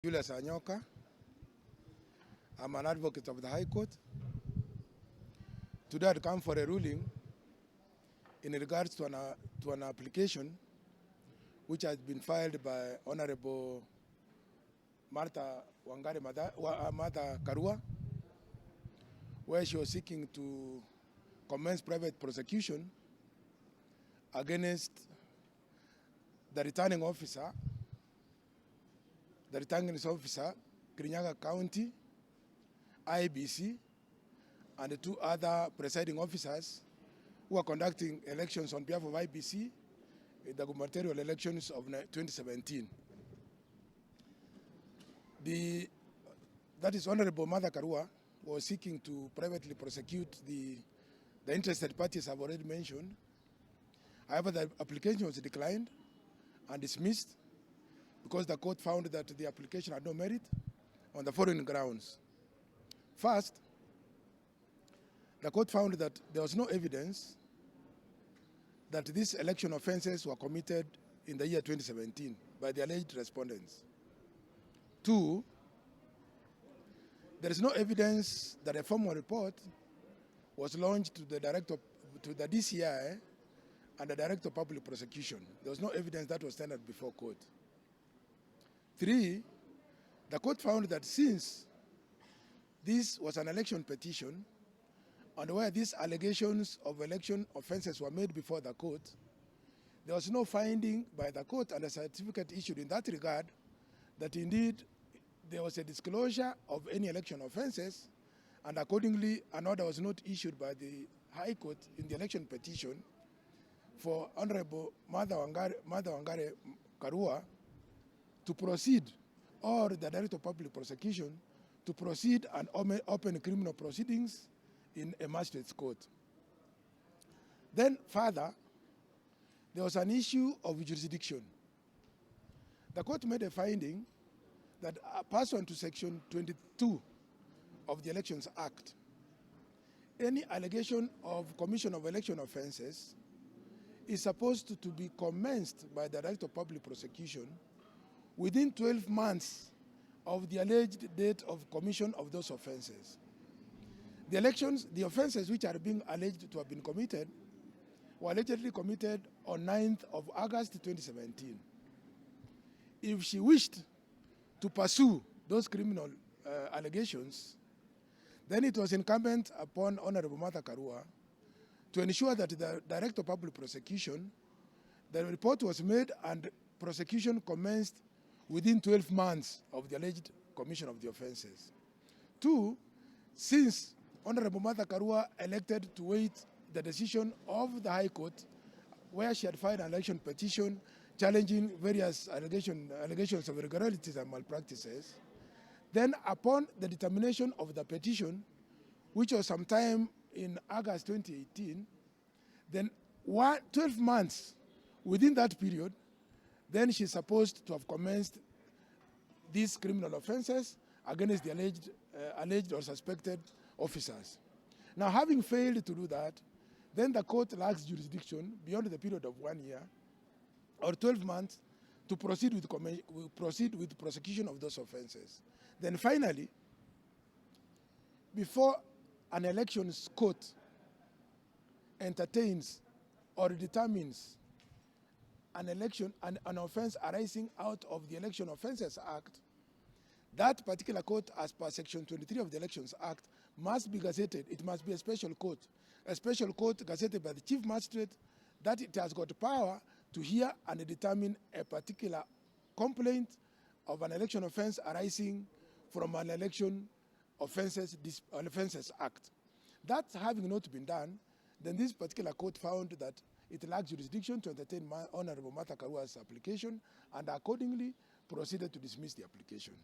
Julius Anyoka. I'm an advocate of the High Court. Today I come for a ruling in regards to an application which has been filed by Honorable Martha Karua, where she was seeking to commence private prosecution against the returning officer, Kirinyaga County, Iebc, and the two other presiding officers who are conducting elections on behalf of Iebc in the gubernatorial elections of 2017. That is Honorable Martha Karua was seeking to privately prosecute the interested parties I've already mentioned. However, the application was declined and dismissed because the court found that the application had no merit on the following grounds. First, the court found that there was no evidence that these election offenses were committed in the year 2017 by the alleged respondents. Two, there is no evidence that a formal report was launched to the DCI and the Director of Public Prosecution. There was no evidence that was tendered before court. Three, the court found that since this was an election petition, and where these allegations of election offenses were made before the court, there was no finding by the court and a certificate issued in that regard that indeed there was a disclosure of any election offenses, and accordingly an order was not issued by the High Court in the election petition for Honorable Martha Karua to proceed, or the Director of Public Prosecution to proceed and open criminal proceedings in a magistrate's court. Then further, there was an issue of jurisdiction. The court made a finding that pursuant to Section 22 of the Elections Act, any allegation of commission of election offenses is supposed to be commenced by the Director of Public Prosecution within 12 months of the alleged date of commission of those offenses. The offenses which are being alleged to have been committed were allegedly committed on 9th of August 2017. If she wished to pursue those criminal allegations, then it was incumbent upon Honorable Martha Karua to ensure that the Director of Public Prosecution, the report was made and prosecution commenced within 12 months of the alleged commission of the offenses. Two, since Honorable Martha Karua elected to wait the decision of the High Court, where she had filed an election petition challenging various allegations of irregularities and malpractices, then upon the determination of the petition, which was sometime in August 2018, then 12 months within that period, then she's supposed to have commenced these criminal offenses against the alleged or suspected officers. Now, having failed to do that, then the court lacks jurisdiction beyond the period of 1 year or 12 months to proceed with prosecution of those offenses. Then finally, before an elections court entertains or determines an offense arising out of the Election Offences Act, that particular court, as per Section 23 of the Elections Act, must be gazetted. It must be a special court gazetted by the Chief Magistrate, that it has got power to hear and determine a particular complaint of an election offense arising from an Election Offences Act. That having not been done, then this particular court found that it lacked jurisdiction to entertain Honorable Martha Karua's application and accordingly proceeded to dismiss the application.